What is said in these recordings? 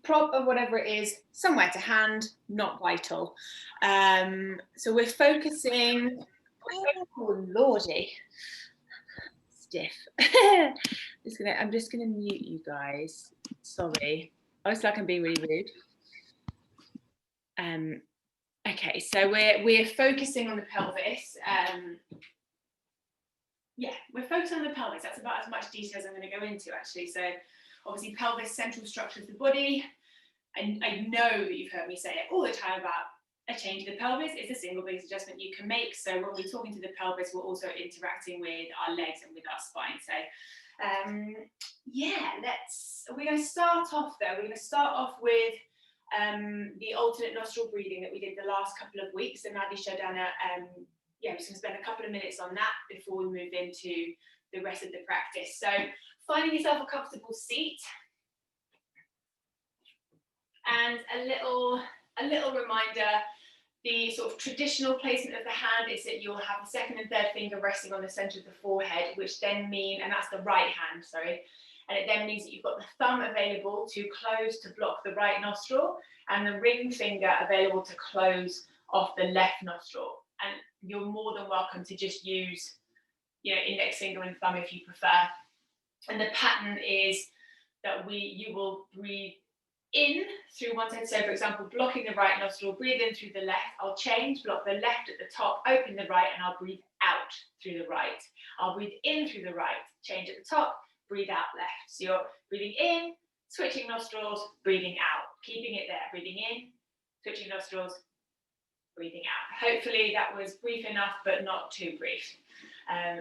prop or whatever it is, somewhere to hand, not vital. So we're focusing, oh lordy, stiff. I'm just gonna mute you guys. Sorry. I looks like I'm being really rude. Okay, so we're focusing on the pelvis. Yeah, we're focusing on the pelvis. That's about as much detail as I'm going to go into, actually. So obviously pelvis, central structure of the body. And I know that you've heard me say it all the time about a change of the pelvis is the single biggest adjustment you can make. So when we're talking to the pelvis, we're also interacting with our legs and with our spine. So yeah, we're going to start off though. We're going to start off with the alternate nostril breathing that we did the last couple of weeks. And Maddie showed down yeah, we're just going to spend a couple of minutes on that before we move into the rest of the practice. So finding yourself a comfortable seat. And a little reminder, the sort of traditional placement of the hand is that you'll have the second and third finger resting on the center of the forehead, which then mean, and that's the right hand, sorry, and it then means that you've got the thumb available to close to block the right nostril and the ring finger available to close off the left nostril. And you're more than welcome to just use, index finger and thumb if you prefer. And the pattern is that you will breathe in through one side. So for example, blocking the right nostril, breathe in through the left. I'll change, block the left at the top, open the right, and I'll breathe out through the right. I'll breathe in through the right, change at the top, breathe out left. So you're breathing in, switching nostrils, breathing out, keeping it there, breathing in, switching nostrils, breathing out. Hopefully that was brief enough, but not too brief.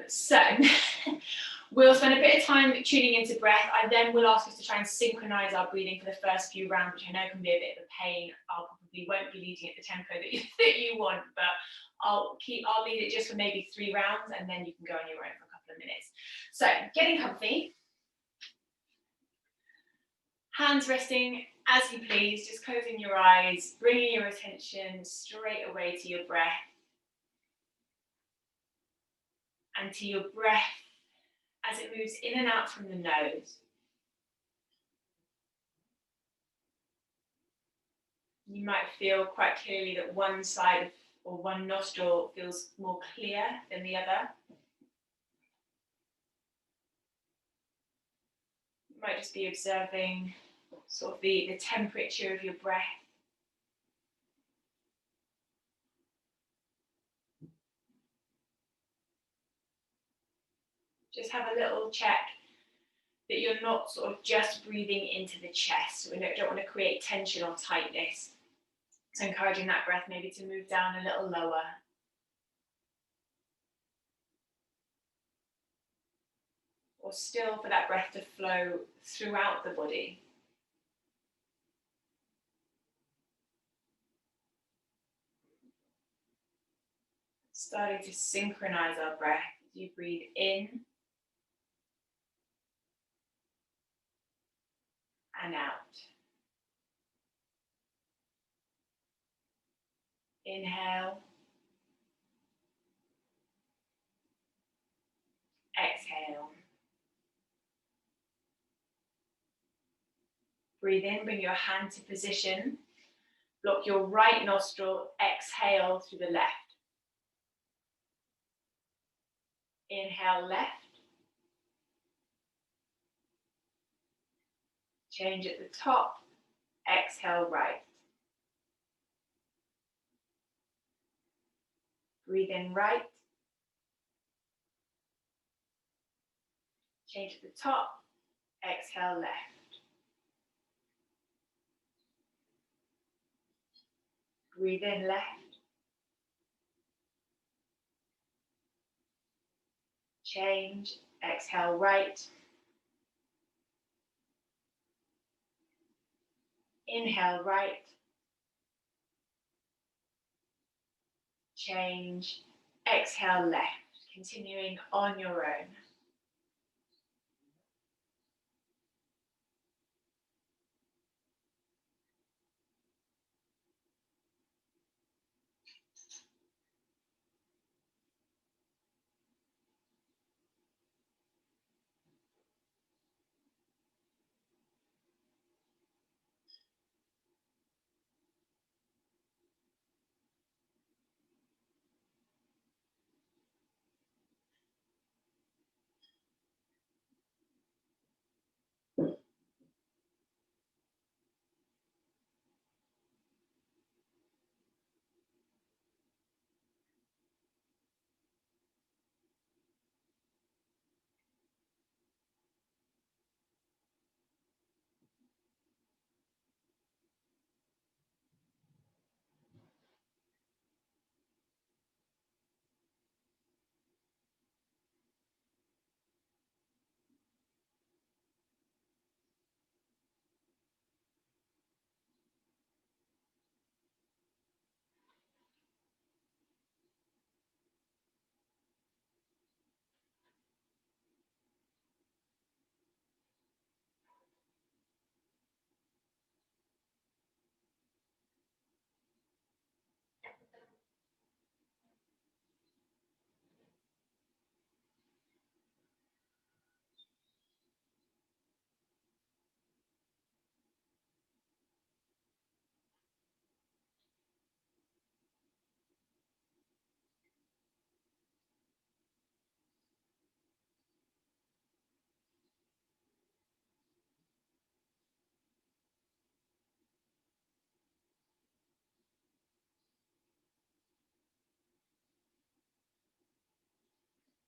So we'll spend a bit of time tuning into breath. I then will ask us to try and synchronize our breathing for the first few rounds, which I know can be a bit of a pain. I'll probably won't be leading at the tempo that you want, but I'll lead it just for maybe 3 rounds, and then you can go on your own for a couple of minutes. So getting comfy, hands resting as you please, just closing your eyes, bringing your attention straight away to your breath and to your breath as it moves in and out from the nose. You might feel quite clearly that one side or one nostril feels more clear than the other. You might just be observing sort of the temperature of your breath. Just have a little check that you're not sort of just breathing into the chest. We don't want to create tension or tightness. So encouraging that breath maybe to move down a little lower. Or still for that breath to flow throughout the body. Starting to synchronize our breath as you breathe in and out. Inhale. Exhale. Breathe in, bring your hand to position. Block your right nostril, exhale through the left. Inhale left. Change at the top, exhale right. Breathe in right. Change at the top, exhale left. Breathe in left. Change, exhale right. Inhale right. Change, exhale left. Continuing on your own.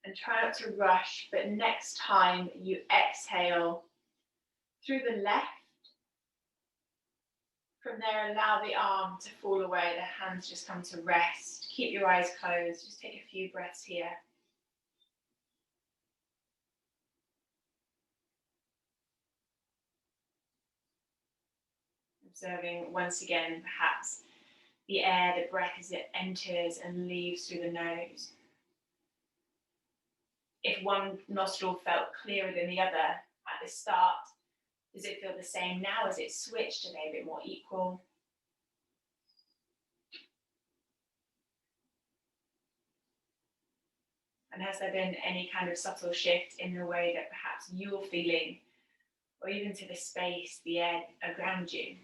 And try not to rush, but next time you exhale through the left, from there allow the arm to fall away, the hands just come to rest. Keep your eyes closed, just take a few breaths here. Observing once again, perhaps the air, the breath as it enters and leaves through the nose. If one nostril felt clearer than the other at the start, does it feel the same now as it's switched? Are they a bit more equal? And has there been any kind of subtle shift in the way that perhaps you're feeling, or even to the space, the air around you?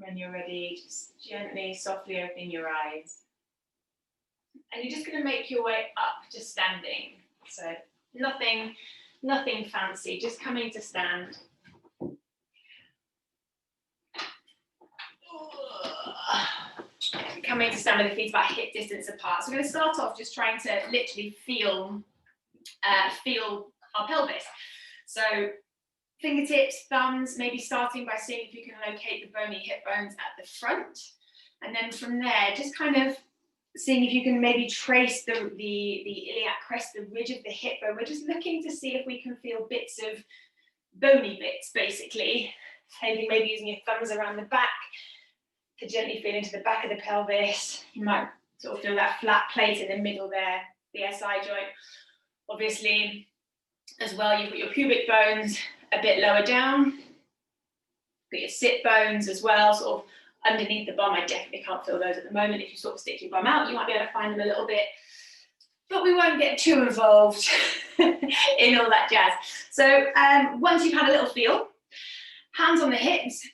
When you're ready, just gently, softly open your eyes. And you're just going to make your way up to standing. So nothing fancy, just coming to stand. Coming to stand with the feet about hip distance apart. So we're going to start off just trying to literally feel our pelvis. So fingertips, thumbs, maybe starting by seeing if you can locate the bony hip bones at the front. And then from there, just kind of seeing if you can maybe trace the iliac crest, the ridge of the hip bone. We're just looking to see if we can feel bits of bony bits, basically. Maybe using your thumbs around the back to gently feel into the back of the pelvis. You might sort of feel that flat plate in the middle there, the SI joint. Obviously, as well, you've got your pubic bones a bit lower down. Got your sit bones as well, sort of underneath the bum. I definitely can't feel those at the moment. If you sort of stick your bum out, you might be able to find them a little bit, but we won't get too involved in all that jazz. So once you've had a little feel, hands on the hips,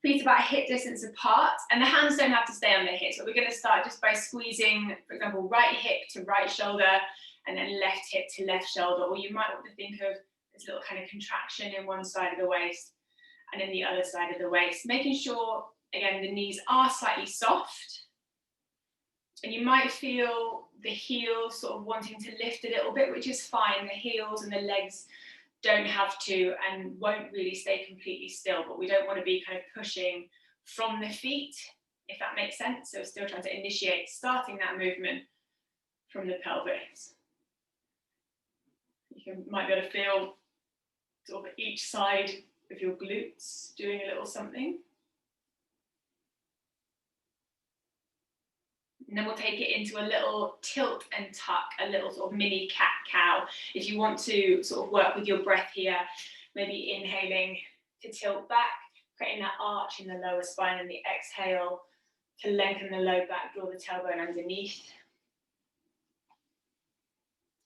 feet about hip distance apart, and the hands don't have to stay on the hips, but we're going to start just by squeezing, for example, right hip to right shoulder, and then left hip to left shoulder, or you might want to think of this little kind of contraction in one side of the waist and in the other side of the waist, making sure, again, the knees are slightly soft, and you might feel the heels sort of wanting to lift a little bit, which is fine. The heels and the legs don't have to and won't really stay completely still, but we don't want to be kind of pushing from the feet, if that makes sense. So still trying to initiate, starting that movement from the pelvis. You might be able to feel sort of each side of your glutes doing a little something. And then we'll take it into a little tilt and tuck, a little sort of mini cat-cow. If you want to sort of work with your breath here, maybe inhaling to tilt back, creating that arch in the lower spine, and the exhale to lengthen the low back, draw the tailbone underneath.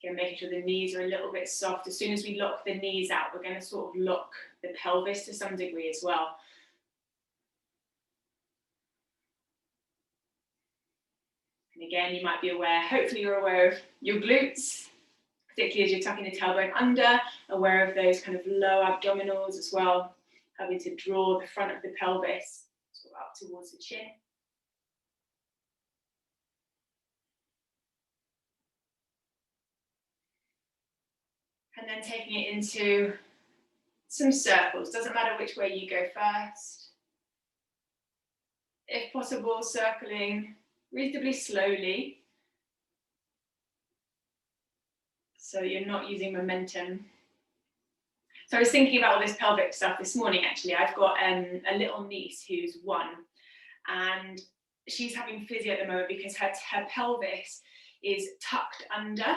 Again, making sure the knees are a little bit soft. As soon as we lock the knees out, we're going to sort of lock the pelvis to some degree as well. And again, you might be aware, hopefully you're aware of your glutes, particularly as you're tucking the tailbone under, aware of those kind of low abdominals as well, having to draw the front of the pelvis sort of up towards the chin. And then taking it into some circles. Doesn't matter which way you go first. If possible, circling reasonably slowly, so you're not using momentum. So I was thinking about all this pelvic stuff this morning, actually. I've got a little niece who's 1, and she's having physio at the moment because her pelvis is tucked under,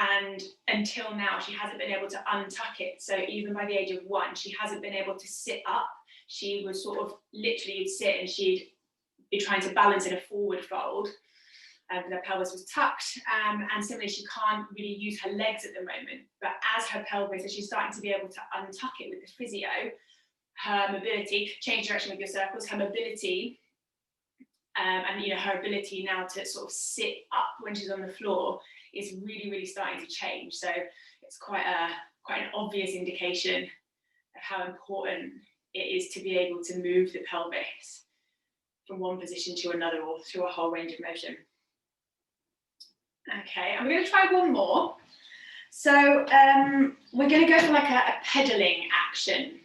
and until now she hasn't been able to untuck it. So even by the age of 1, she hasn't been able to sit up. She was sort of literally, you'd sit and she'd be trying to balance in a forward fold. Her pelvis was tucked, and similarly she can't really use her legs at the moment, but as her pelvis, as she's starting to be able to untuck it with the physio, her mobility, change direction with your circles, her mobility and her ability now to sort of sit up when she's on the floor is really, really starting to change. So it's quite quite an obvious indication of how important it is to be able to move the pelvis from one position to another or through a whole range of motion. Okay, I'm going to try one more. So we're going to go for like a pedaling action.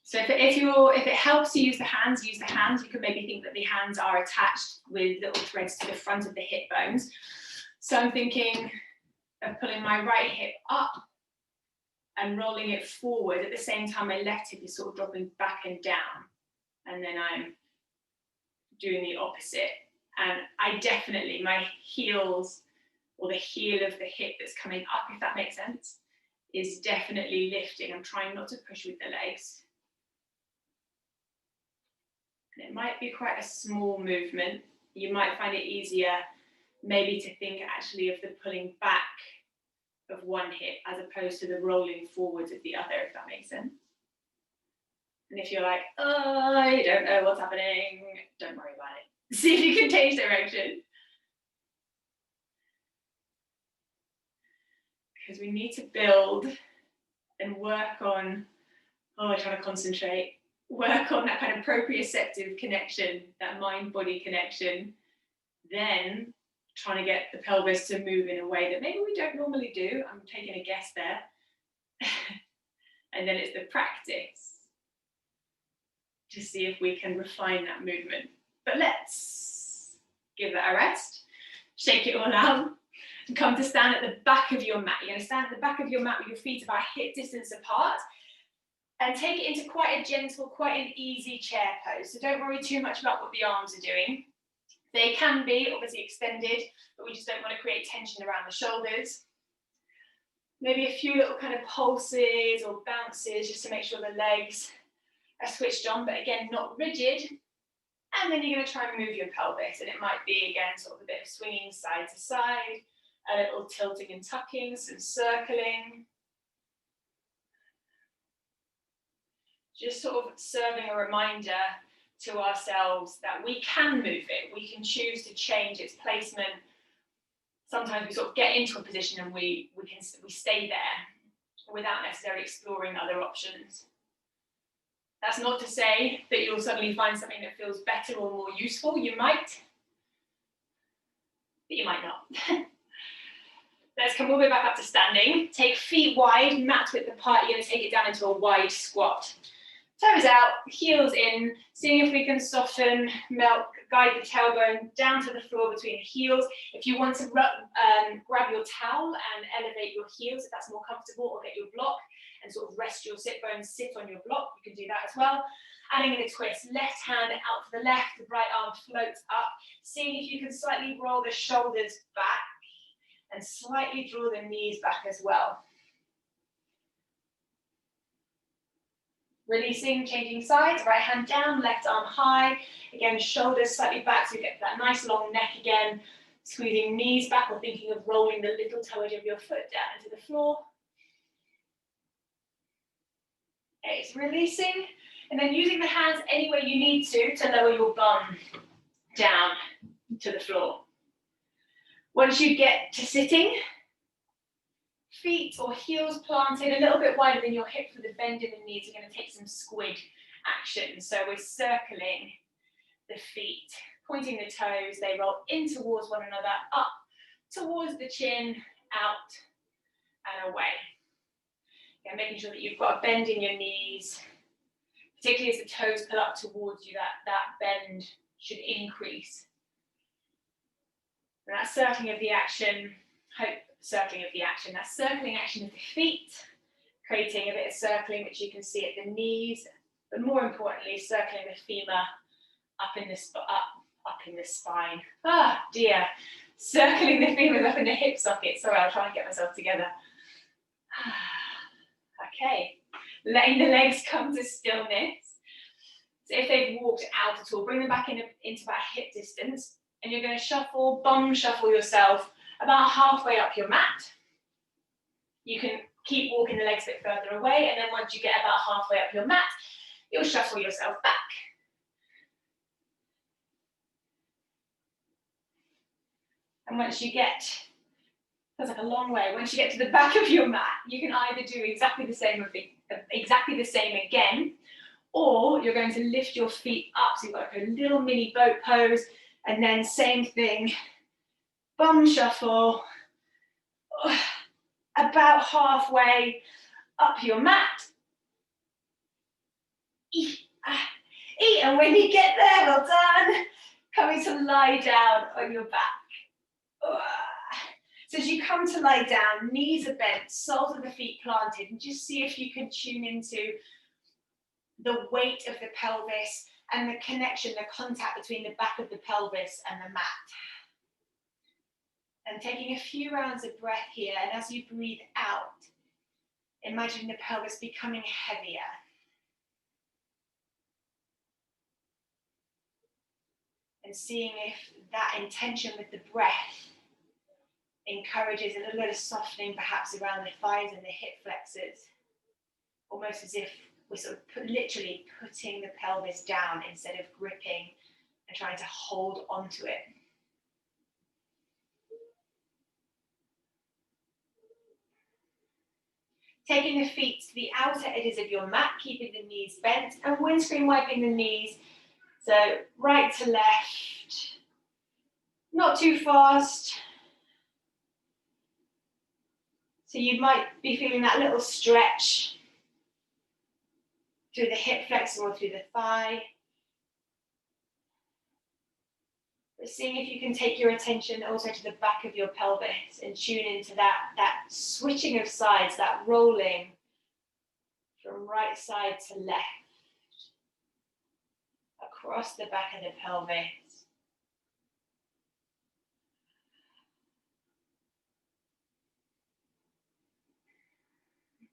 So if it helps to use the hands, use the hands. You can maybe think that the hands are attached with little threads to the front of the hip bones. So I'm thinking of pulling my right hip up and rolling it forward. At the same time, my left hip is sort of dropping back and down. And then I'm doing the opposite. And I definitely, my heels, or the heel of the hip that's coming up, if that makes sense, is definitely lifting. I'm trying not to push with the legs. And it might be quite a small movement. You might find it easier maybe to think actually of the pulling back of one hip as opposed to the rolling forwards of the other, if that makes sense. And if you're like, oh, I don't know what's happening, don't worry about it. See if you can change direction. Because we need to build and work on, I'm trying to concentrate, work on that kind of proprioceptive connection, that mind-body connection, then trying to get the pelvis to move in a way that maybe we don't normally do. I'm taking a guess there. And then it's the practice to see if we can refine that movement. But let's give that a rest, shake it all out, and come to stand at the back of your mat. You're going to stand at the back of your mat with your feet about hip distance apart and take it into quite a gentle, quite an easy chair pose. So don't worry too much about what the arms are doing. They can be obviously extended, but we just don't want to create tension around the shoulders. Maybe a few little kind of pulses or bounces just to make sure the legs are switched on, but again, not rigid. And then you're going to try and move your pelvis. And it might be, again, sort of a bit of swinging side to side, a little tilting and tucking, some circling. Just sort of serving a reminder to ourselves that we can move it. We can choose to change its placement. Sometimes we sort of get into a position and we stay there without necessarily exploring other options. That's not to say that you'll suddenly find something that feels better or more useful. You might, but you might not. Let's come all the way back up to standing. Take feet wide, mat width apart. You're going to take it down into a wide squat. Toes out, heels in, seeing if we can soften, melt, guide the tailbone down to the floor between the heels. If you want to grab your towel and elevate your heels, if that's more comfortable, or get your block and sort of rest your sit bones, sit on your block, you can do that as well. Adding in a twist, left hand out to the left, the right arm floats up, seeing if you can slightly roll the shoulders back and slightly draw the knees back as well. Releasing, changing sides, right hand down, left arm high. Again, shoulders slightly back so you get that nice long neck again. Squeezing knees back or thinking of rolling the little toe edge of your foot down into the floor. It's releasing, and then using the hands any way you need to lower your bum down to the floor. Once you get to sitting, feet or heels planted a little bit wider than your hips with a bend in the knees. You're going to take some squid action. So we're circling the feet, pointing the toes. They roll in towards one another, up towards the chin, out and away. Again, making sure that you've got a bend in your knees, particularly as the toes pull up towards you, that bend should increase. And that circling of the action, that circling action of the feet, creating a bit of circling which you can see at the knees, but more importantly, circling the femur up in the spine. Ah, dear. Circling the femur up in the hip socket. Sorry, I'll try and get myself together. Okay, letting the legs come to stillness. So if they've walked out at all, bring them back into about hip distance, and you're going to shuffle, bum shuffle yourself about halfway up your mat. You can keep walking the legs a bit further away, and then once you get about halfway up your mat, you'll shuffle yourself back. And once you get Feels like a long way. Once you get to the back of your mat, you can either do exactly the same again, or you're going to lift your feet up. So you've got like a little mini boat pose, and then same thing, bum shuffle, about halfway up your mat. And when you get there, well done. Coming to lie down on your back. So as you come to lie down, knees are bent, soles of the feet planted, and just see if you can tune into the weight of the pelvis and the connection, the contact between the back of the pelvis and the mat. And taking a few rounds of breath here, and as you breathe out, imagine the pelvis becoming heavier. And seeing if that intention with the breath encourages a little bit of softening, perhaps around the thighs and the hip flexors, almost as if we're sort of literally putting the pelvis down instead of gripping and trying to hold onto it. Taking the feet to the outer edges of your mat, keeping the knees bent, and windscreen wiping the knees. So right to left, not too fast. So you might be feeling that little stretch through the hip flexor or through the thigh. But seeing if you can take your attention also to the back of your pelvis and tune into that switching of sides, that rolling from right side to left, across the back of the pelvis.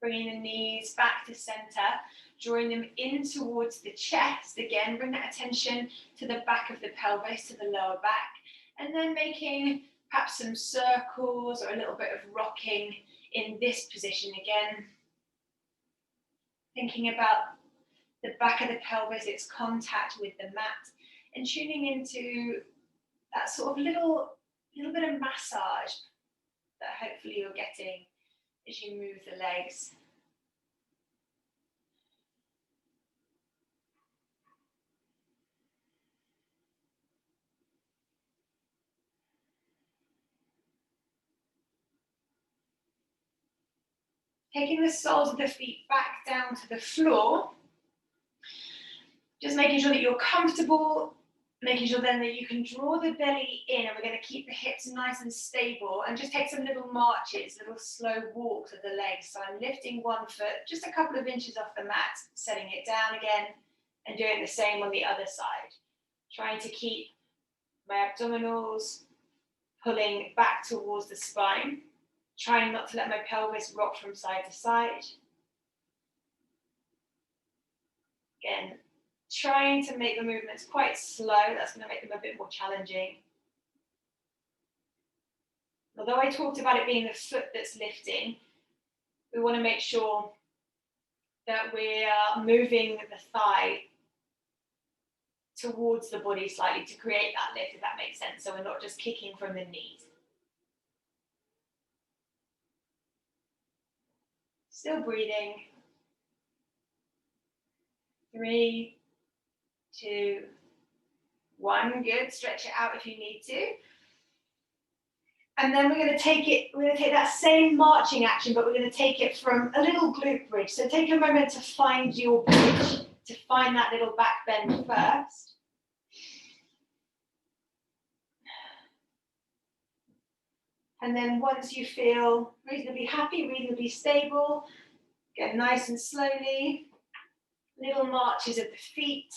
Bringing the knees back to center, drawing them in towards the chest. Again, bring that attention to the back of the pelvis, to the lower back, and then making perhaps some circles or a little bit of rocking in this position again. Thinking about the back of the pelvis, its contact with the mat, and tuning into that sort of little bit of massage that hopefully you're getting as you move the legs. Taking the soles of the feet back down to the floor. Just making sure that you're comfortable, making sure then that you can draw the belly in, and we're going to keep the hips nice and stable, and just take some little marches, little slow walks of the legs. So I'm lifting one foot just a couple of inches off the mat, setting it down again, and doing the same on the other side. Trying to keep my abdominals pulling back towards the spine, trying not to let my pelvis rock from side to side. Again, trying to make the movements quite slow. That's going to make them a bit more challenging. Although I talked about it being the foot that's lifting, we want to make sure that we are moving the thigh towards the body slightly to create that lift, if that makes sense. So we're not just kicking from the knees. Still breathing. 3, 2, 1. Good. Stretch it out if you need to. And then we're going to take that same marching action, but we're going to take it from a little glute bridge. So take a moment to find your bridge, to find that little back bend first. And then once you feel reasonably happy, reasonably stable, go nice and slowly, little marches of the feet,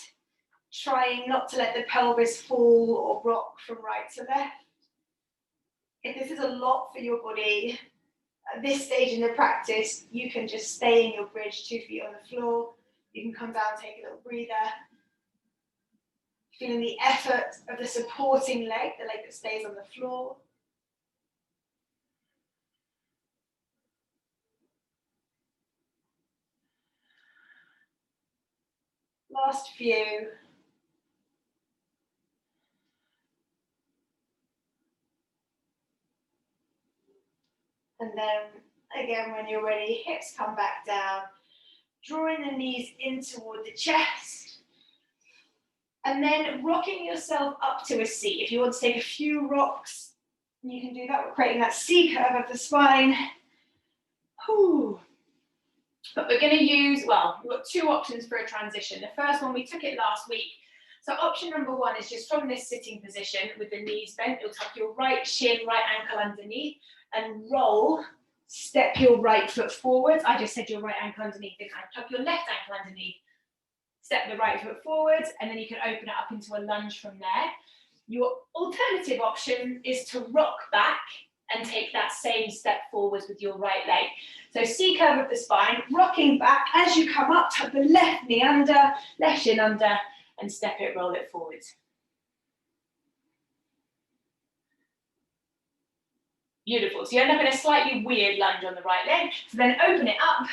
trying not to let the pelvis fall or rock from right to left. If this is a lot for your body, at this stage in the practice, you can just stay in your bridge, 2 feet on the floor. You can come down, take a little breather. Feeling the effort of the supporting leg, the leg that stays on the floor. Last few. And then again, when you're ready, hips come back down, drawing the knees in toward the chest. And then rocking yourself up to a C. If you want to take a few rocks, you can do that. We're creating that C curve of the spine. Whew. But we're going to use, well, we've got two options for a transition. The first one, we took it last week. So option number one is just from this sitting position with the knees bent, you'll tuck your right shin, right ankle underneath and roll, step your right foot forwards. I just said your right ankle underneath, didn't I? Tuck your left ankle underneath, step the right foot forwards, and then you can open it up into a lunge from there. Your alternative option is to rock back and take that same step forwards with your right leg. So C curve of the spine, rocking back. As you come up, tuck the left knee under, left shin under, and step it, roll it forwards. Beautiful. So you end up in a slightly weird lunge on the right leg. So then open it up.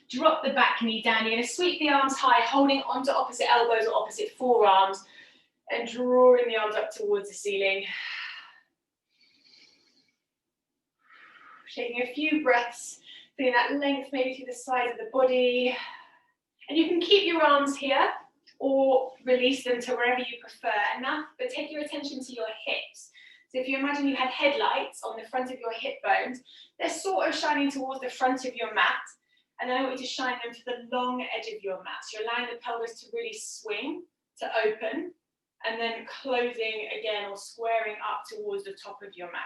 Drop the back knee down. You're going to sweep the arms high, holding onto opposite elbows or opposite forearms, and drawing the arms up towards the ceiling. Taking a few breaths, feeling that length maybe through the sides of the body. And you can keep your arms here or release them to wherever you prefer. Enough, but take your attention to your hips. So if you imagine you had headlights on the front of your hip bones, they're sort of shining towards the front of your mat. And then I want you to shine them to the long edge of your mat. So you're allowing the pelvis to really swing, to open, and then closing again or squaring up towards the top of your mat.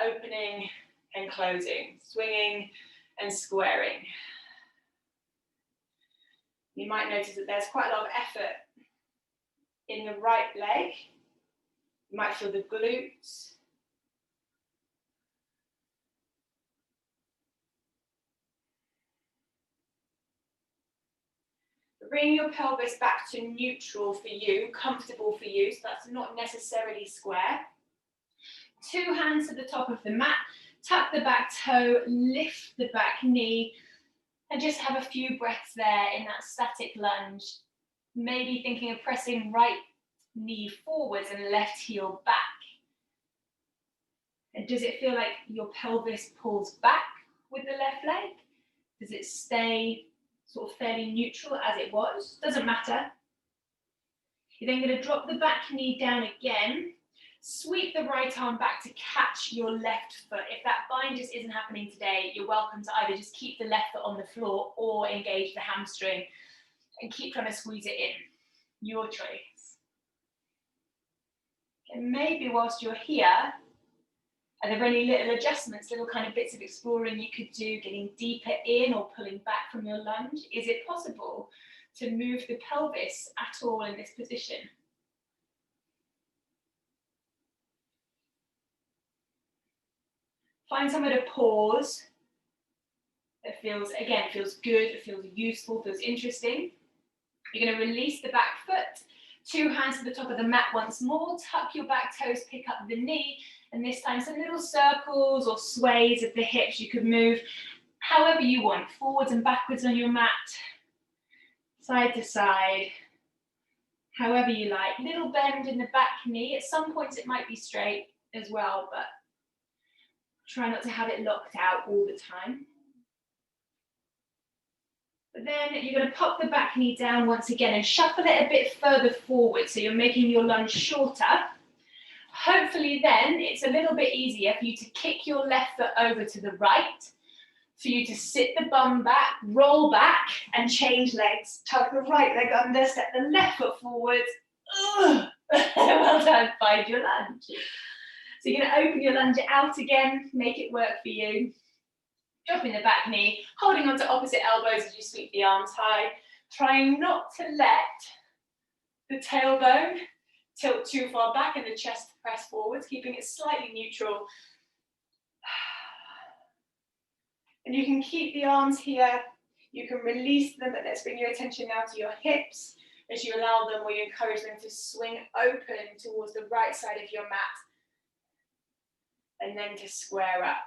Opening and closing, swinging and squaring. You might notice that there's quite a lot of effort in the right leg. You might feel the glutes. Bring your pelvis back to neutral for you, comfortable for you, so that's not necessarily square. Two hands to the top of the mat, tuck the back toe, lift the back knee, and just have a few breaths there in that static lunge. Maybe thinking of pressing right knee forwards and left heel back. And does it feel like your pelvis pulls back with the left leg? Does it stay sort of fairly neutral as it was? Doesn't matter. You're then going to drop the back knee down again. Sweep the right arm back to catch your left foot. If that bind just isn't happening today, you're welcome to either just keep the left foot on the floor or engage the hamstring and keep trying to squeeze it in. Your choice. And maybe whilst you're here, are there any little adjustments, little kind of bits of exploring you could do, getting deeper in or pulling back from your lunge? Is it possible to move the pelvis at all in this position? Find somewhere to pause that feels, again, feels good, feels useful, feels interesting. You're going to release the back foot, two hands to the top of the mat once more, tuck your back toes, pick up the knee, and this time some little circles or sways of the hips. You could move however you want, forwards and backwards on your mat, side to side, however you like. Little bend in the back knee. At some points it might be straight as well, but try not to have it locked out all the time. But then you're going to pop the back knee down once again and shuffle it a bit further forward, so you're making your lunge shorter. Hopefully then it's a little bit easier for you to kick your left foot over to the right, for you to sit the bum back, roll back and change legs. Tuck the right leg under, step the left foot forward. Well done, find your lunge. So you're going to open your lunge out again, make it work for you. Dropping the back knee, holding onto opposite elbows as you sweep the arms high, trying not to let the tailbone tilt too far back and the chest press forwards, keeping it slightly neutral. And you can keep the arms here, you can release them, but let's bring your attention now to your hips as you allow them or you encourage them to swing open towards the right side of your mat and then to square up.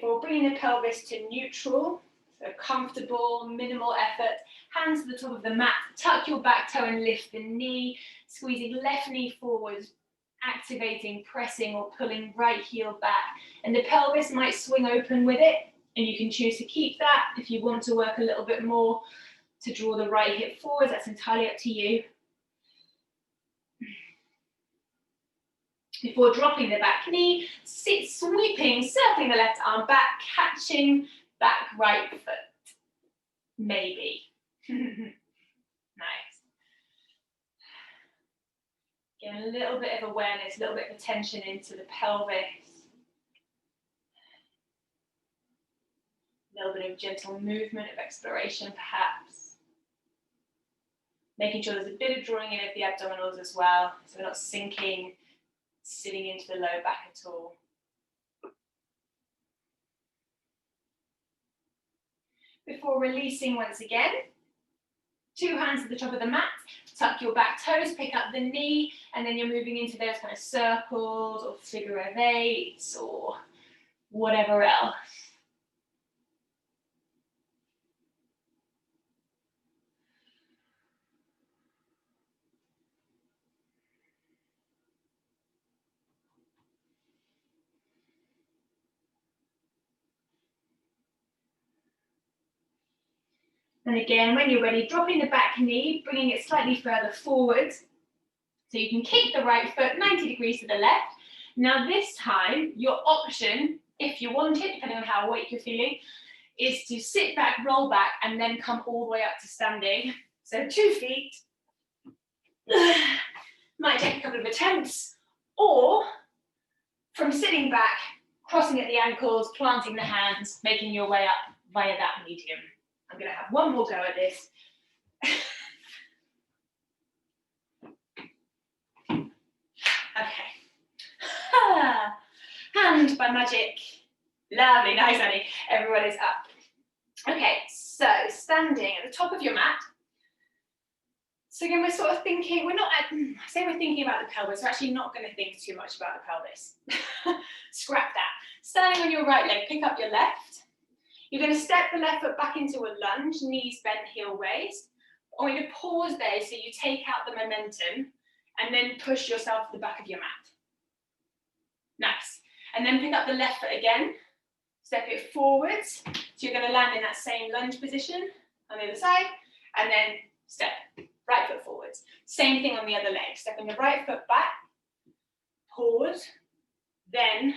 before bringing the pelvis to neutral, so comfortable, minimal effort, hands to the top of the mat, tuck your back toe and lift the knee, squeezing left knee forwards, activating, pressing or pulling right heel back. And the pelvis might swing open with it, and you can choose to keep that. If you want to work a little bit more to draw the right hip forward, that's entirely up to you. Before dropping the back knee, sit sweeping, circling the left arm back, catching back right foot. Maybe. Nice. Get a little bit of awareness, a little bit of attention into the pelvis. A little bit of gentle movement, of exploration perhaps. Making sure there's a bit of drawing in of the abdominals as well, so we're not sinking, sitting into the low back at all. Before releasing once again, 2 hands at the top of the mat, tuck your back toes, pick up the knee, and then you're moving into those kind of circles or figure of 8s or whatever else. And again, when you're ready, dropping the back knee, bringing it slightly further forward. So you can kick the right foot 90 degrees to the left. Now this time, your option, if you want it, depending on how awake you're feeling, is to sit back, roll back, and then come all the way up to standing. So 2 feet. Might take a couple of attempts. Or from sitting back, crossing at the ankles, planting the hands, making your way up via that medium. I'm going to have one more go at this. Okay. And by magic. Lovely, nice, Annie. Everyone is up. Okay, so standing at the top of your mat. So again, we're sort of thinking, we're thinking about the pelvis, we're actually not going to think too much about the pelvis. Scrap that. Standing on your right leg, pick up your left. You're going to step the left foot back into a lunge, knees bent, heel raised. I want you to pause there so you take out the momentum and then push yourself to the back of your mat. Nice. And then pick up the left foot again, step it forwards. So you're going to land in that same lunge position on the other side, and then step right foot forwards. Same thing on the other leg, stepping the right foot back, pause, then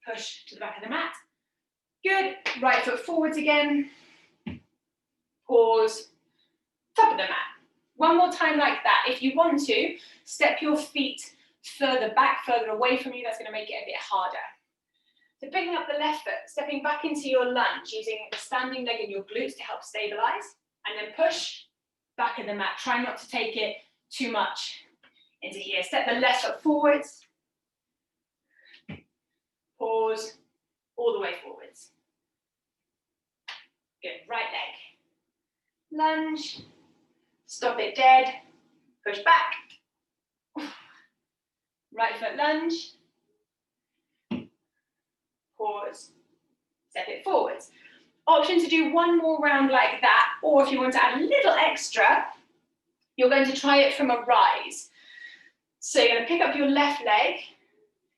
push to the back of the mat. Good, right foot forwards again, pause, top of the mat. One more time like that. If you want to, step your feet further back, further away from you, that's going to make it a bit harder. So picking up the left foot, stepping back into your lunge, using the standing leg in your glutes to help stabilize, and then push back of the mat. Try not to take it too much into here. Step the left foot forwards, pause, all the way forwards. Good, right leg. Lunge, stop it dead, push back. Right foot lunge, pause, step it forwards. Option to do one more round like that, or if you want to add a little extra, you're going to try it from a rise. So you're going to pick up your left leg,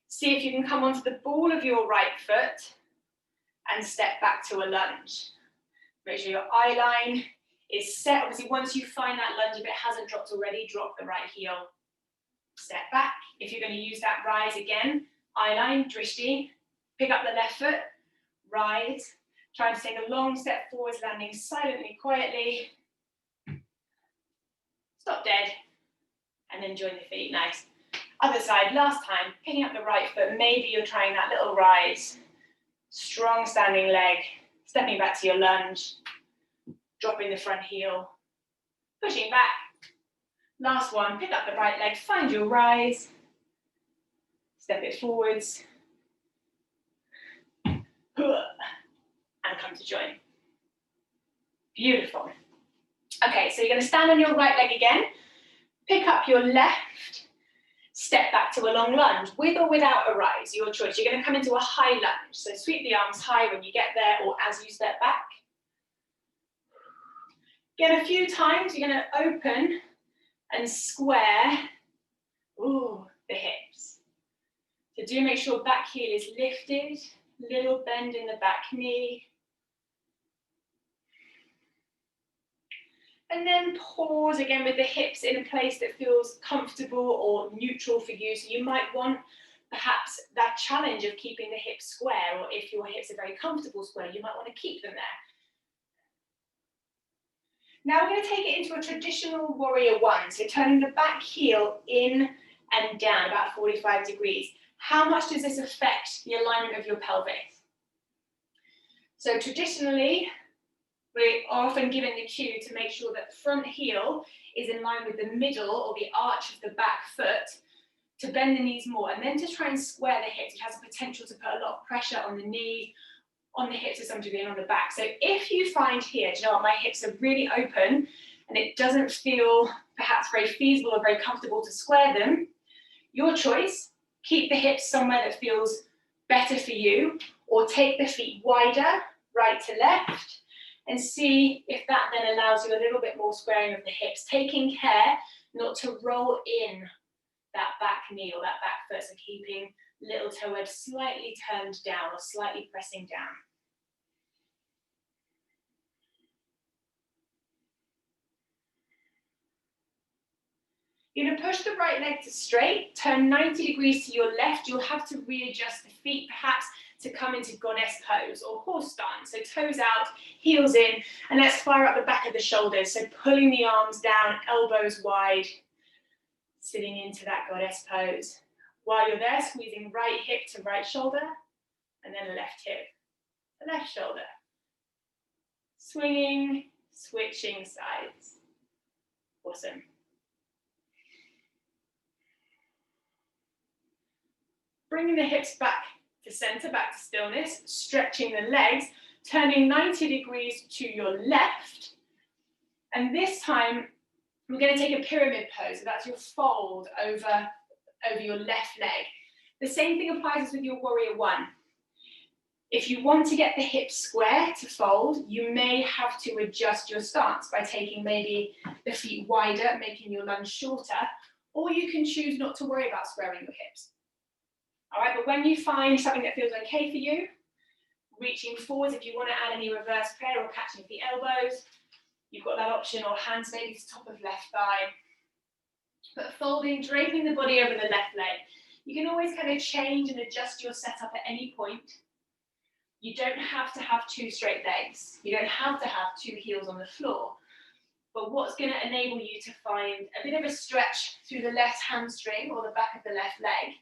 see if you can come onto the ball of your right foot and step back to a lunge. Make sure your eye line is set. Obviously, once you find that lunge, if it hasn't dropped already, drop the right heel, step back. If you're going to use that rise again, eye line, drishti, pick up the left foot, rise, try to take a long step forwards, landing silently, quietly. Stop dead, and then join the feet, nice. Other side, last time, picking up the right foot, maybe you're trying that little rise, strong standing leg, stepping back to your lunge, dropping the front heel, pushing back. Last one, pick up the right leg, find your rise, step it forwards, and come to join. Beautiful. Okay, so you're going to stand on your right leg again, pick up your left, Step back to a long lunge, with or without a rise, your choice. You're going to come into a high lunge, so sweep the arms high when you get there or as you step back. Again, a few times, you're going to open and square, the hips. So do make sure back heel is lifted, little bend in the back knee. And then pause again with the hips in a place that feels comfortable or neutral for you. So you might want perhaps that challenge of keeping the hips square, or if your hips are very comfortable square, you might want to keep them there. Now we're going to take it into a traditional warrior one. So turning the back heel in and down about 45 degrees. How much does this affect the alignment of your pelvis? So traditionally, we are often given the cue to make sure that the front heel is in line with the middle or the arch of the back foot, to bend the knees more, and then to try and square the hips, which has the potential to put a lot of pressure on the knee, on the hips to some degree, and on the back. So if you find here, do you know what, my hips are really open and it doesn't feel perhaps very feasible or very comfortable to square them, your choice, keep the hips somewhere that feels better for you, or take the feet wider, right to left, and see if that then allows you a little bit more squaring of the hips, taking care not to roll in that back knee or that back foot, so keeping little toe edge slightly turned down or slightly pressing down. You're going to push the right leg to straight, turn 90 degrees to your left. You'll have to readjust the feet perhaps to come into goddess pose or horse stance. So toes out, heels in, and let's fire up the back of the shoulders. So pulling the arms down, elbows wide, sitting into that goddess pose. While you're there, squeezing right hip to right shoulder, and then left hip to left shoulder. Swinging, switching sides. Awesome. Bringing the hips back to center, back to stillness, stretching the legs, turning 90 degrees to your left. And this time, we're going to take a pyramid pose. So that's your fold over your left leg. The same thing applies as with your warrior one. If you want to get the hips square to fold, you may have to adjust your stance by taking maybe the feet wider, making your lunge shorter, or you can choose not to worry about squaring your hips. All right, but when you find something that feels okay for you, reaching forwards, if you want to add any reverse prayer or catching the elbows, you've got that option, or hands maybe to top of left thigh. But folding, draping the body over the left leg. You can always kind of change and adjust your setup at any point. You don't have to have two straight legs. You don't have to have two heels on the floor. But what's going to enable you to find a bit of a stretch through the left hamstring or the back of the left leg,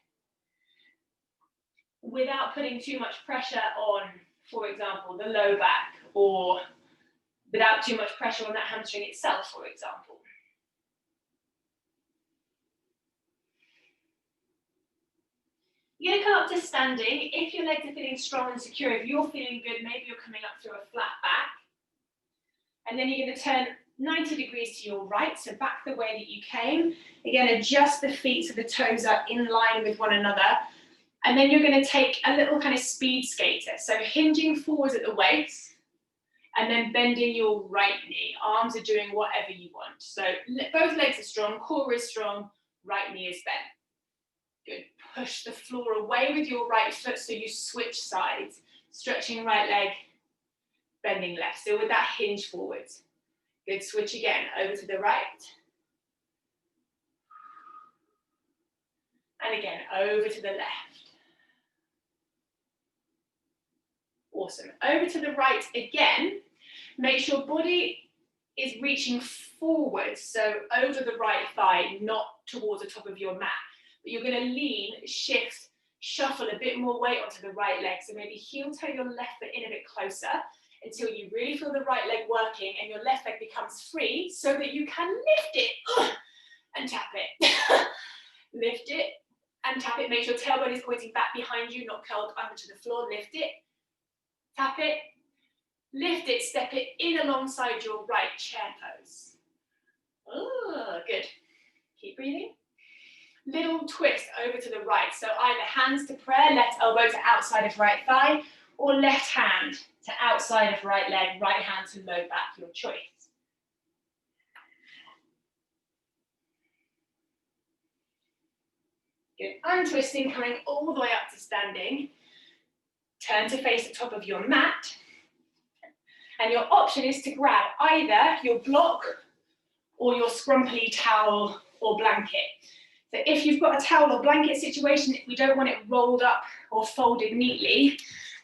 without putting too much pressure on, for example, the low back, or without too much pressure on that hamstring itself, for example. You're going to come up to standing. If your legs are feeling strong and secure, if you're feeling good, maybe you're coming up through a flat back. And then you're going to turn 90 degrees to your right, so back the way that you came. Again, adjust the feet so the toes are in line with one another. And then you're going to take a little kind of speed skater. So hinging forwards at the waist, and then bending your right knee. Arms are doing whatever you want. So both legs are strong, core is strong, right knee is bent. Good. Push the floor away with your right foot so you switch sides. Stretching right leg, bending left. Still with that hinge forwards. Good. Switch again, over to the right. And again, over to the left. Awesome. Over to the right again. Make sure body is reaching forward, so over the right thigh, not towards the top of your mat. But you're going to lean, shift, shuffle a bit more weight onto the right leg. So maybe heel toe your left foot in a bit closer until you really feel the right leg working and your left leg becomes free so that you can lift it and tap it. Lift it and tap it. Make sure tailbone is pointing back behind you, not curled under to the floor. Lift it, tap it, lift it, step it in alongside your right chair pose. Oh, good. Keep breathing. little twist over to the right. So either hands to prayer, left elbow to outside of right thigh, or left hand to outside of right leg, right hand to low back, your choice. Good, untwisting, coming all the way up to standing. Turn to face the top of your mat. And your option is to grab either your block or your scrumpy towel or blanket. So if you've got a towel or blanket situation, we don't want it rolled up or folded neatly.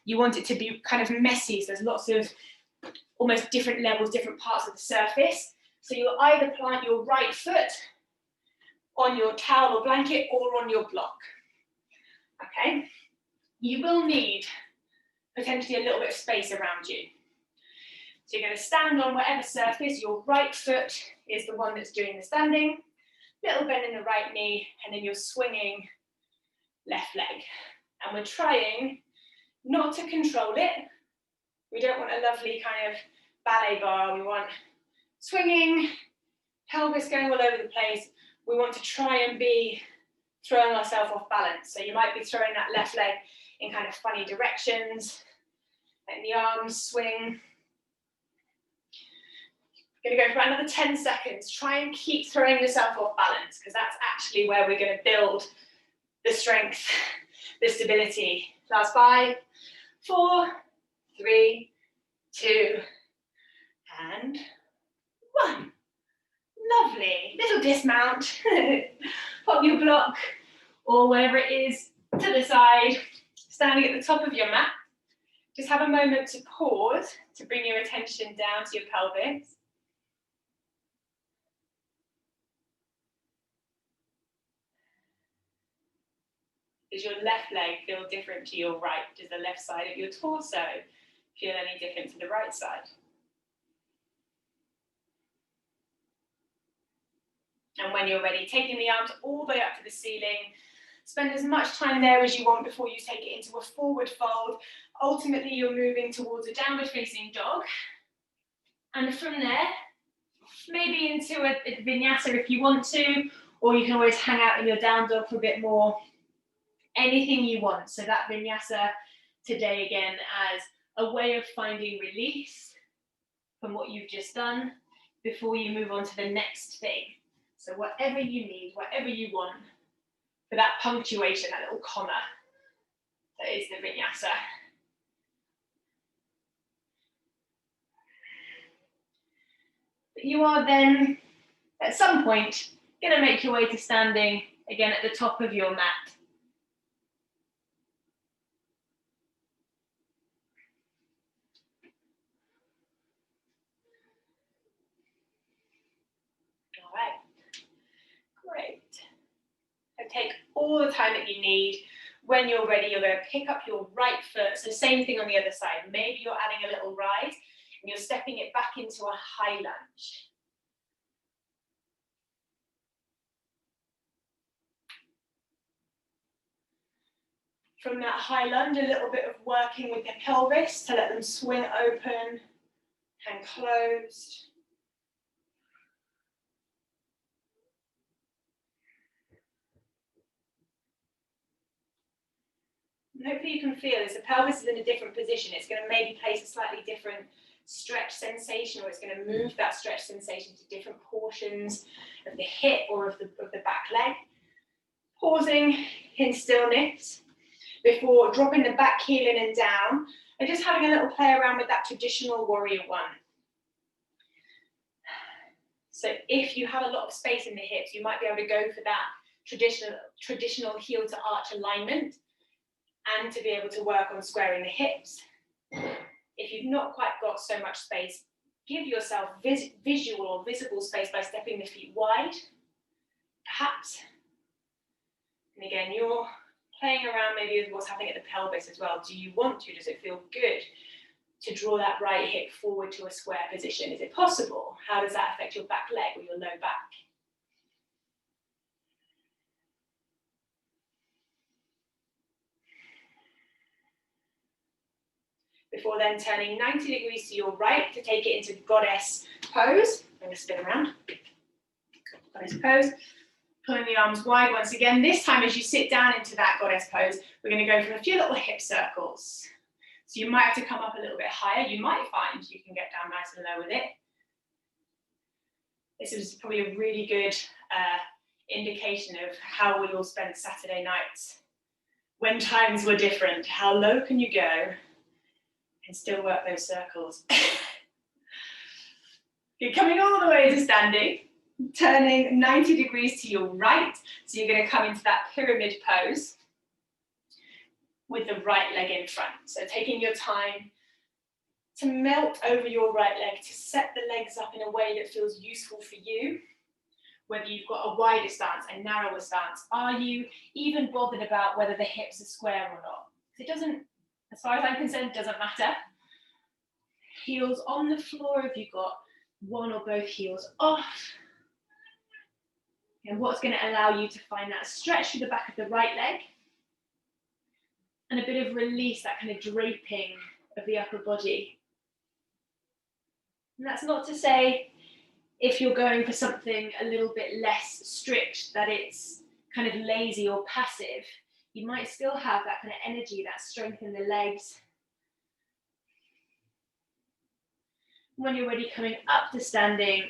You want it to be kind of messy, so there's lots of almost different levels, different parts of the surface. So you'll either plant your right foot on your towel or blanket or on your block. Okay? You will need potentially a little bit of space around you. So you're going to stand on whatever surface. Your right foot is the one that's doing the standing. Little bend in the right knee, and then you're swinging left leg. And we're trying not to control it. We don't want a lovely kind of ballet bar. We want swinging, pelvis going all over the place. We want to try and be throwing ourselves off balance. So you might be throwing that left leg in kind of funny directions. Letting the arms swing. Going to go for another 10 seconds. Try and keep throwing yourself off balance, because that's actually where we're going to build the strength, the stability. Last 5, 4, 3, 2, and 1. Lovely. Little dismount. Pop your block or whatever it is to the side, standing at the top of your mat. Just have a moment to pause to bring your attention down to your pelvis. Does your left leg feel different to your right? Does the left side of your torso feel any different to the right side? And when you're ready, taking the arms all the way up to the ceiling, spend as much time there as you want before you take it into a forward fold. Ultimately, you're moving towards a downward facing dog. And from there, maybe into a vinyasa if you want to, or you can always hang out in your down dog for a bit more. Anything you want. So that vinyasa today again as a way of finding release from what you've just done before you move on to the next thing. So whatever you need, whatever you want for that punctuation, that little comma, that is the vinyasa. But you are then, at some point, going to make your way to standing again at the top of your mat. All right, great. And take all the time that you need. When you're ready, you're going to pick up your right foot. So same thing on the other side. Maybe you're adding a little rise and you're stepping it back into a high lunge. From that high lunge, a little bit of working with the pelvis to let them swing open and closed. And hopefully you can feel as the pelvis is in a different position, it's going to maybe place a slightly different stretch sensation, or it's going to move that stretch sensation to different portions of the hip or of the back leg. Pausing in stillness before dropping the back heel in and down, and just having a little play around with that traditional warrior one. So if you have a lot of space in the hips, you might be able to go for that traditional heel to arch alignment, and to be able to work on squaring the hips. If you've not quite got so much space, give yourself visual or visible space by stepping the feet wide, perhaps. And again, you're playing around maybe with what's happening at the pelvis as well. Do you want to? Does it feel good to draw that right hip forward to a square position? Is it possible? How does that affect your back leg or your low back? Before then turning 90 degrees to your right to take it into goddess pose. I'm going to spin around. Goddess pose. Pulling the arms wide once again. This time as you sit down into that goddess pose, we're going to go for a few little hip circles. So you might have to come up a little bit higher. You might find you can get down nice and low with it. This is probably a really good indication of how we all spent Saturday nights when times were different. How low can you go and still work those circles? You're coming all the way to standing, turning 90 degrees to your right. So you're going to come into that pyramid pose with the right leg in front. So taking your time to melt over your right leg, to set the legs up in a way that feels useful for you. Whether you've got a wider stance, a narrower stance, are you even bothered about whether the hips are square or not? It doesn't, as far as I'm concerned, doesn't matter. Heels on the floor if you've got one or both heels off. And what's going to allow you to find that stretch through the back of the right leg and a bit of release, that kind of draping of the upper body. And that's not to say if you're going for something a little bit less strict, that it's kind of lazy or passive. You might still have that kind of energy, that strength in the legs. When you're ready, coming up to standing,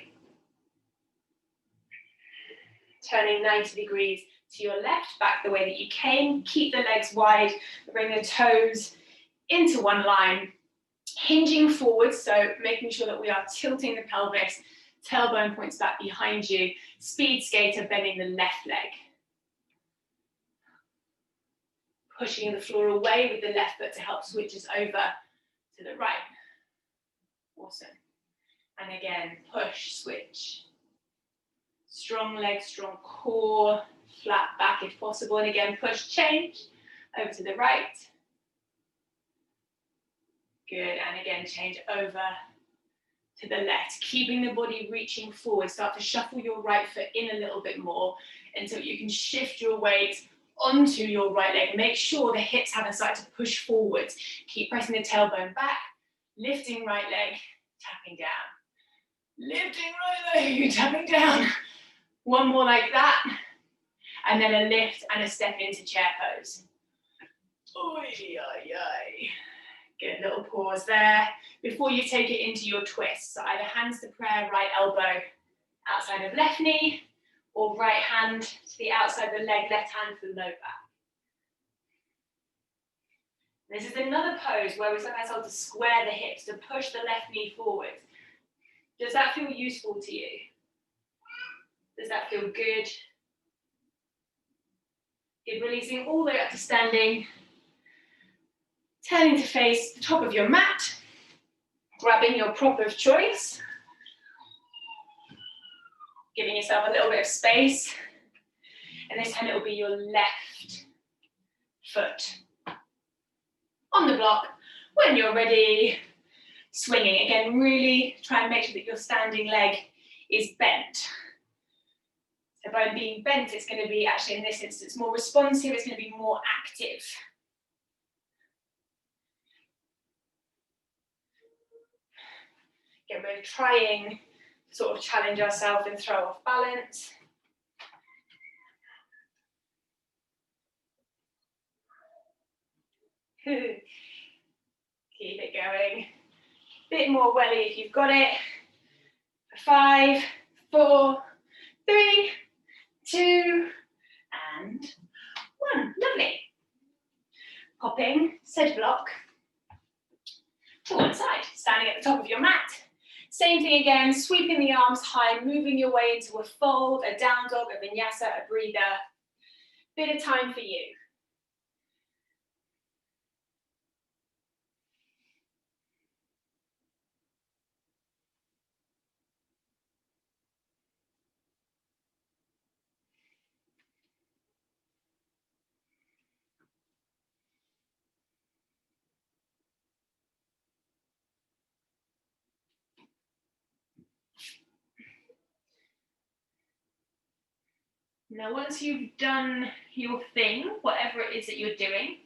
turning 90 degrees to your left, back the way that you came. Keep the legs wide, bring the toes into one line, hinging forward, so making sure that we are tilting the pelvis, tailbone points back behind you, speed skater, bending the left leg. Pushing the floor away with the left foot to help switch us over to the right. Awesome. And again, push, switch. Strong legs, strong core, flat back if possible. And again, push, change, over to the right. Good, and again, change over to the left, keeping the body reaching forward. Start to shuffle your right foot in a little bit more until you can shift your weight onto your right leg. Make sure the hips haven't started to push forward. Keep pressing the tailbone back, lifting right leg, tapping down. Lifting right leg, tapping down. One more like that. And then a lift and a step into chair pose. Oy, oy, oy. Good, little pause there. Before you take it into your twist, so either hands to prayer, right elbow outside of left knee, or right hand to the outside of the leg, left hand to the low back. This is another pose where we sometimes hold to square the hips, to push the left knee forward. Does that feel useful to you? Does that feel good? Good, releasing all the way up to standing. Turning to face the top of your mat. Grabbing your prop of choice. Giving yourself a little bit of space. And this time it will be your left foot on the block. When you're ready, swinging. Again, really try and make sure that your standing leg is bent. So by being bent, it's going to be actually in this instance more responsive, it's going to be more active. Again, we're trying to sort of challenge ourselves and throw off balance. Keep it going. Bit more welly if you've got it. 5, 4, 3, 2, and 1. Lovely. Popping said block to one side, standing at the top of your mat. Same thing again, sweeping the arms high, moving your way into a fold, a down dog, a vinyasa, a breather. Bit of time for you. Now, once you've done your thing, whatever it is that you're doing,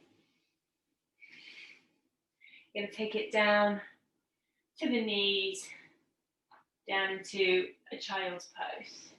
you're going to take it down to the knees, down into a child's pose.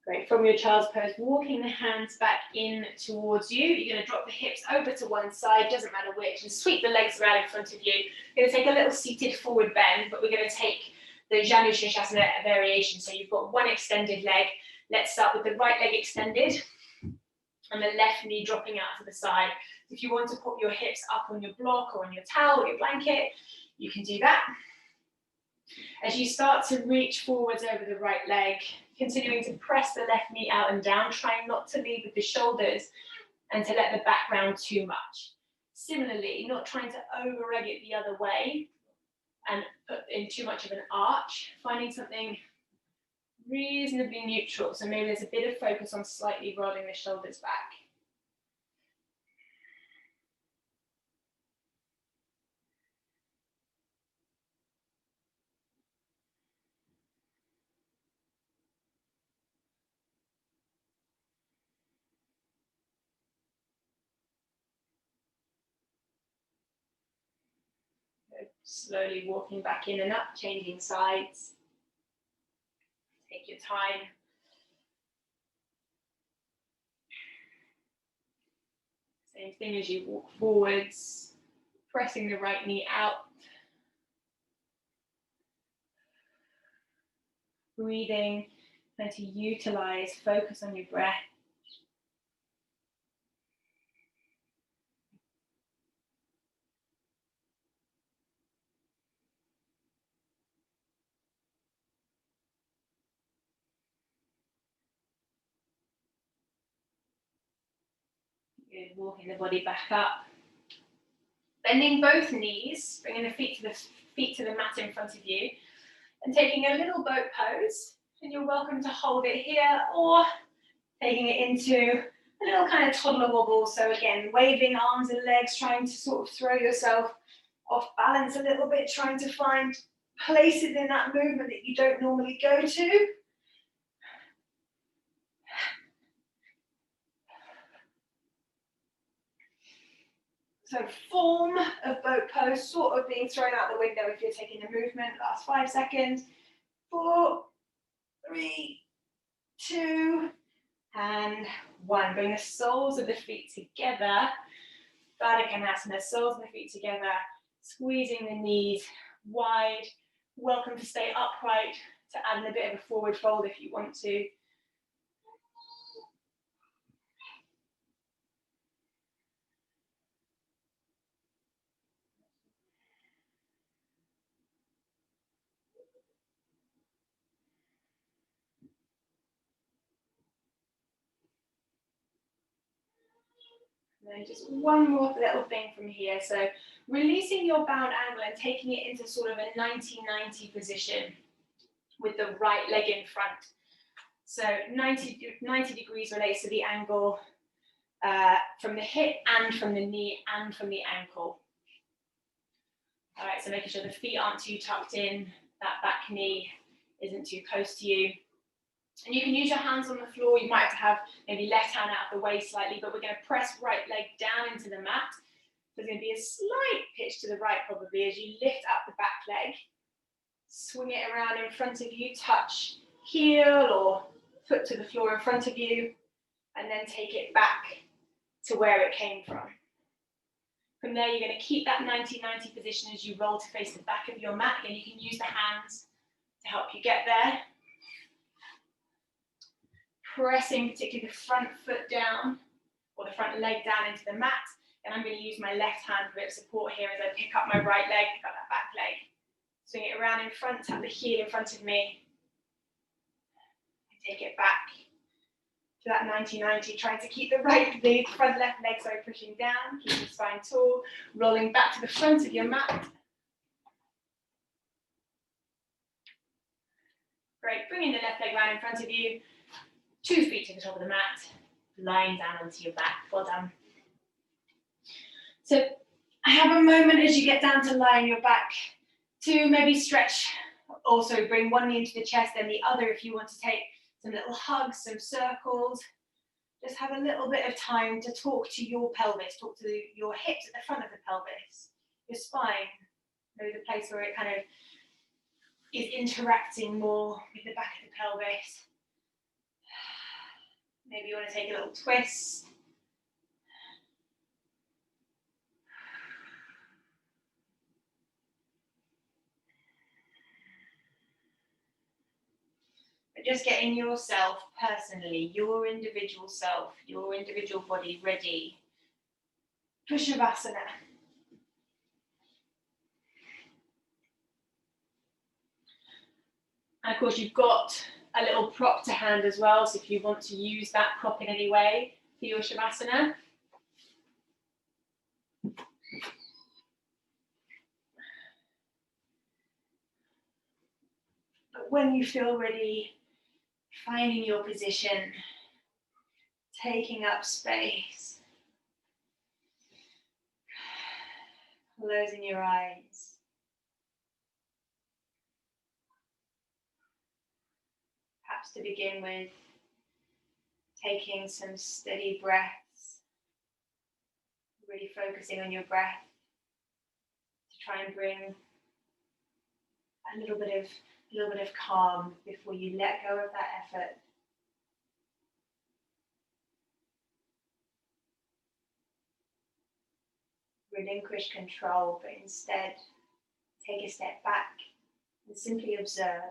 Great, from your child's pose, walking the hands back in towards you. You're going to drop the hips over to one side, doesn't matter which, and sweep the legs around in front of you. You're going to take a little seated forward bend, but we're going to take the Janu Shirshasana variation. So you've got one extended leg. Let's start with the right leg extended and the left knee dropping out to the side. If you want to pop your hips up on your block or on your towel or your blanket, you can do that. As you start to reach forwards over the right leg, continuing to press the left knee out and down, trying not to lead with the shoulders and to let the back round too much. Similarly, not trying to over-reg it the other way and put in too much of an arch, finding something reasonably neutral. So maybe there's a bit of focus on slightly rolling the shoulders back. Slowly walking back in and up, changing sides. Take your time. Same thing as you walk forwards, pressing the right knee out. Breathing, trying to utilize, focus on your breath. Good, walking the body back up. Bending both knees, bringing the feet to the mat in front of you, and taking a little boat pose. And you're welcome to hold it here or taking it into a little kind of toddler wobble. So again, waving arms and legs, trying to sort of throw yourself off balance a little bit, trying to find places in that movement that you don't normally go to. So form of boat pose sort of being thrown out the window if you're taking a movement. Last 5 seconds. 4, 3, 2, and 1. Bring the soles of the feet together. Baddha Konasana, soles of the feet together, squeezing the knees wide. Welcome to stay upright, to add in a bit of a forward fold if you want to. And then just one more little thing from here. So releasing your bound angle and taking it into sort of a 90-90 position with the right leg in front. So 90 degrees relates to the angle from the hip and from the knee and from the ankle. All right, so making sure the feet aren't too tucked in, that back knee isn't too close to you. And you can use your hands on the floor. You might have to have maybe left hand out of the way slightly, but we're going to press right leg down into the mat. There's going to be a slight pitch to the right probably as you lift up the back leg. Swing it around in front of you, touch heel or foot to the floor in front of you, and then take it back to where it came from. From there, you're going to keep that 90-90 position as you roll to face the back of your mat. Again, you can use the hands to help you get there. Pressing particularly the front foot down or the front leg down into the mat. And I'm going to use my left hand for a bit of support here as I pick up my right leg, pick up that back leg. Swing it around in front, tap the heel in front of me. And take it back to that 90-90, trying to keep the front left leg, sorry, pushing down, keep the spine tall, rolling back to the front of your mat. Great, bringing the left leg round in front of you. 2 feet to the top of the mat, lying down onto your back. Well done. So have a moment as you get down to lie on your back to maybe stretch. Also bring one knee into the chest, then the other if you want to take some little hugs, some circles. Just have a little bit of time to talk to your pelvis, talk to your hips at the front of the pelvis, your spine, maybe the place where it kind of is interacting more with the back of the pelvis. Maybe you want to take a little twist. But just getting yourself personally, your individual self, your individual body ready for Shavasana. And of course, you've got a little prop to hand as well. So if you want to use that prop in any way for your Shavasana. But when you feel ready, finding your position, taking up space, closing your eyes. Perhaps to begin with, taking some steady breaths, really focusing on your breath to try and bring a little bit of calm before you let go of that effort. Relinquish control, but instead take a step back and simply observe.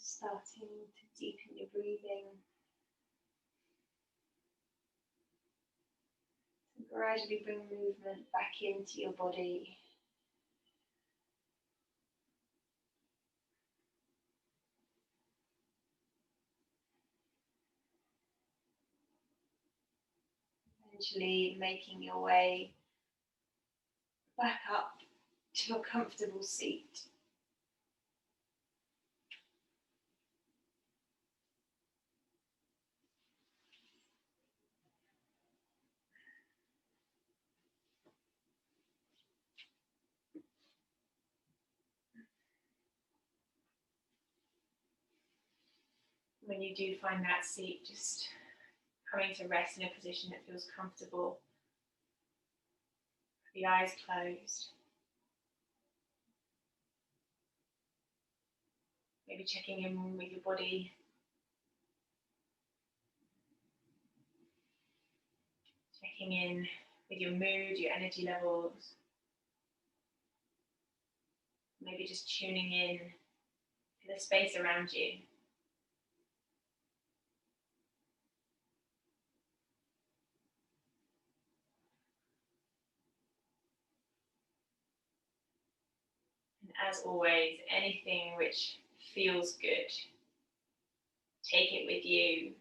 Starting to deepen your breathing. Gradually bring movement back into your body. Eventually making your way back up to a comfortable seat. When you do find that seat, just coming to rest in a position that feels comfortable. The eyes closed. Maybe checking in with your body. Checking in with your mood, your energy levels. Maybe just tuning in to the space around you. And as always, anything which feels good, take it with you.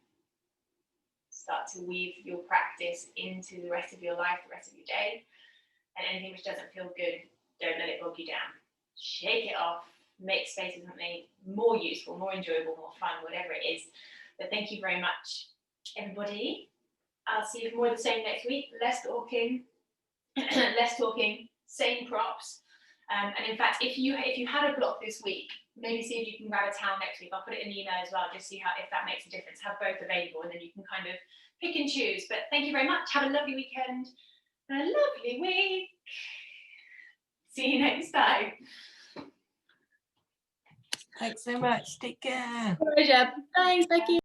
Start to weave your practice into the rest of your life, the rest of your day. And anything which doesn't feel good, don't let it bog you down. Shake it off, make space for something more useful, more enjoyable, more fun, whatever it is. But thank you very much, everybody. I'll see you for more of the same next week. Less talking, same props. And in fact, if you had a block this week, maybe see if you can grab a towel next week. I'll put it in the email as well, just see if that makes a difference. Have both available, and then you can kind of pick and choose. But thank you very much. Have a lovely weekend and a lovely week. See you next time. Thanks so much. Take care. Pleasure. Thanks, Becky.